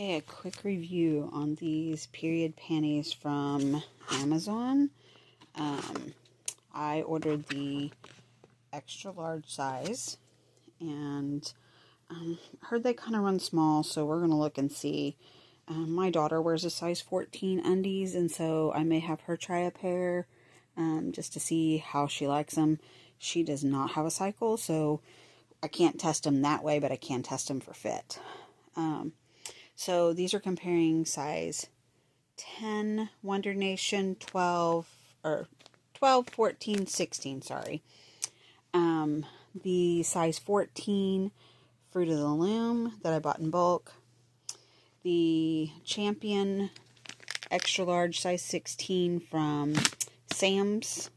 Okay, a quick review on these period panties from Amazon. I ordered the extra large size and heard they kind of run small, so we're going to look and see. My daughter wears a size 14 undies, and so I may have her try a pair just to see how she likes them. She does not have a cycle, so I can't test them that way, but I can test them for fit. So these are comparing size 10 Wonder Nation, 12, 14, 16, sorry. The size 14 Fruit of the Loom that I bought in bulk. The Champion extra large size 16 from Sam's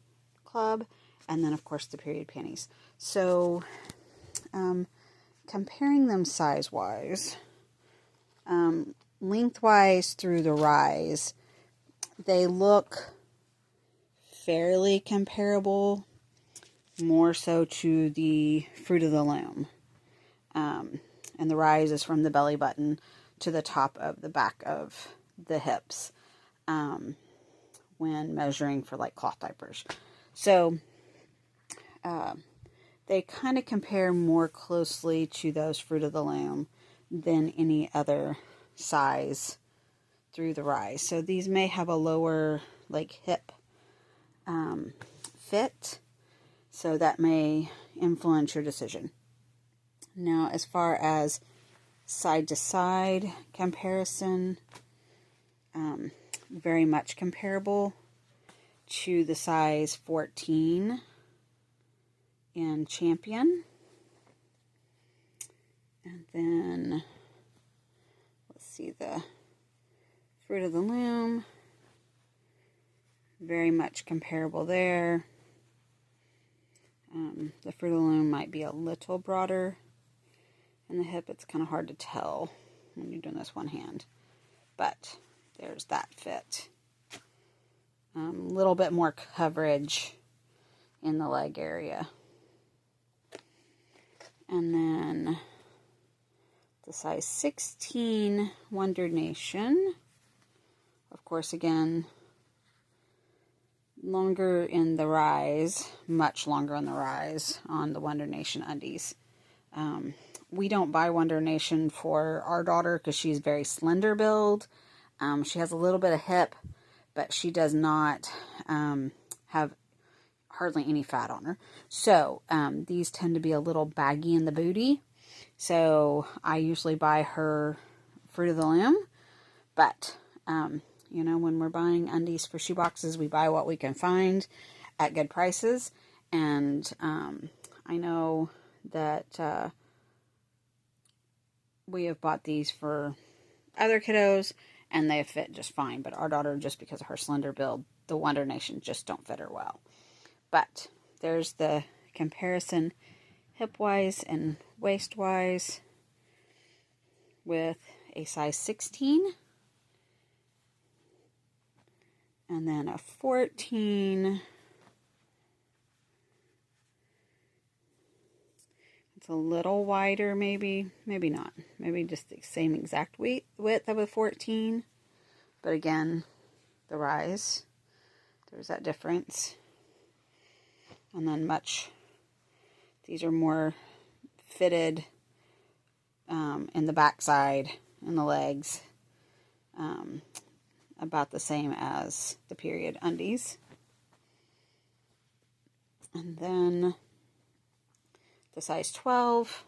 Club. And then, of course, the period panties. So, comparing them size-wise, lengthwise through the rise, they look fairly comparable, more so to the Fruit of the Loom. And the rise is from the belly button to the top of the back of the hips when measuring for like cloth diapers. So they kind of compare more closely to those Fruit of the Loom than any other size through the rise. So these may have a lower like hip fit, so that may influence your decision. Now, as far as side to side comparison, very much comparable to the size 14 in Champion. And then, let's see, the Fruit of the Loom, very much comparable there. The Fruit of the Loom might be a little broader in the hip. It's kind of hard to tell when you're doing this one hand. But there's that fit. A little bit more coverage in the leg area. And then the size 16 Wonder Nation. Of course, again, longer in the rise, much longer in the rise on the Wonder Nation undies. We don't buy Wonder Nation for our daughter because she's very slender build. She has a little bit of hip, but she does not have hardly any fat on her. So these tend to be a little baggy in the booty. So I usually buy her Fruit of the Loom. But, you know, when we're buying undies for shoeboxes, we buy what we can find at good prices. And I know that we have bought these for other kiddos, and they fit just fine. But our daughter, just because of her slender build, the Wonder Nation just don't fit her well. But there's the comparison hip-wise and waist-wise with a size 16. And then a 14. It's a little wider, maybe not. Maybe just the same exact width of a 14. But again, the rise, there's that difference. And then these are more fitted in the backside and the legs. About the same as the period undies. And then the size 12,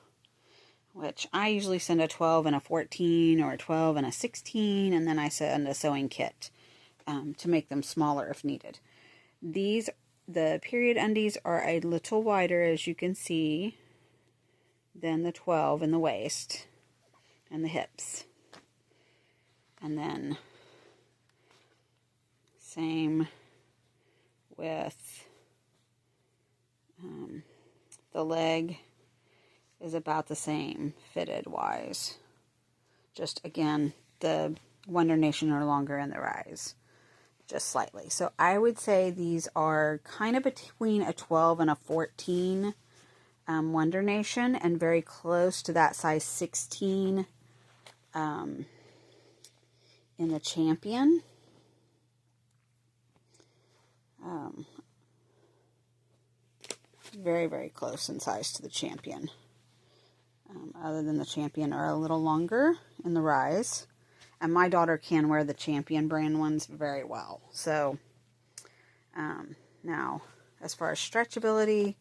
which I usually send a 12 and a 14 or a 12 and a 16, and then I send a sewing kit to make them smaller if needed. The period undies are a little wider, as you can see, than the 12 in the waist and the hips. And then same with the leg is about the same fitted wise. Just again, the Wonder Nation are longer in the rise, just slightly. So I would say these are kind of between a 12 and a 14 Wonder Nation, and very close to that size 16 in the Champion. Very, very close in size to the Champion. Other than the Champion are a little longer in the rise. And my daughter can wear the Champion brand ones very well. So, now, as far as stretchability,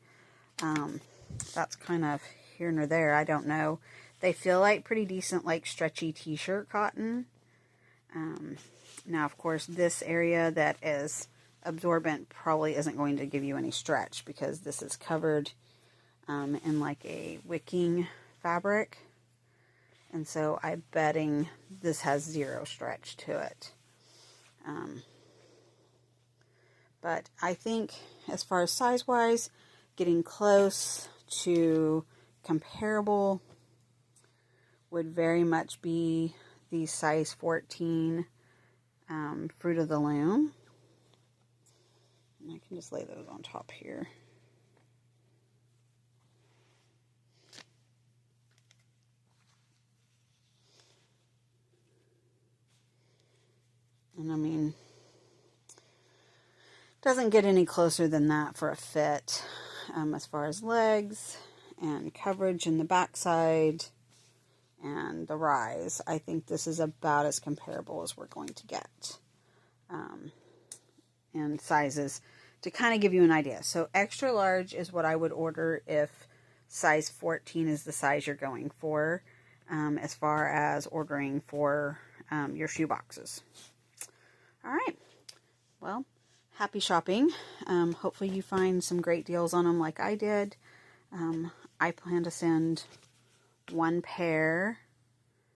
that's kind of here nor there. I don't know. They feel like pretty decent, like stretchy t-shirt cotton. Now, of course, this area that is absorbent probably isn't going to give you any stretch because this is covered in like a wicking fabric. And so I'm betting this has zero stretch to it. But I think as far as size-wise, getting close to comparable would very much be the size 14 Fruit of the Loom. And I can just lay those on top here. And I mean, doesn't get any closer than that for a fit as far as legs and coverage in the backside and the rise. I think this is about as comparable as we're going to get. And sizes to kind of give you an idea. So extra large is what I would order if size 14 is the size you're going for, as far as ordering for your shoe boxes. All right. Well, happy shopping. Hopefully you find some great deals on them like I did. I plan to send one pair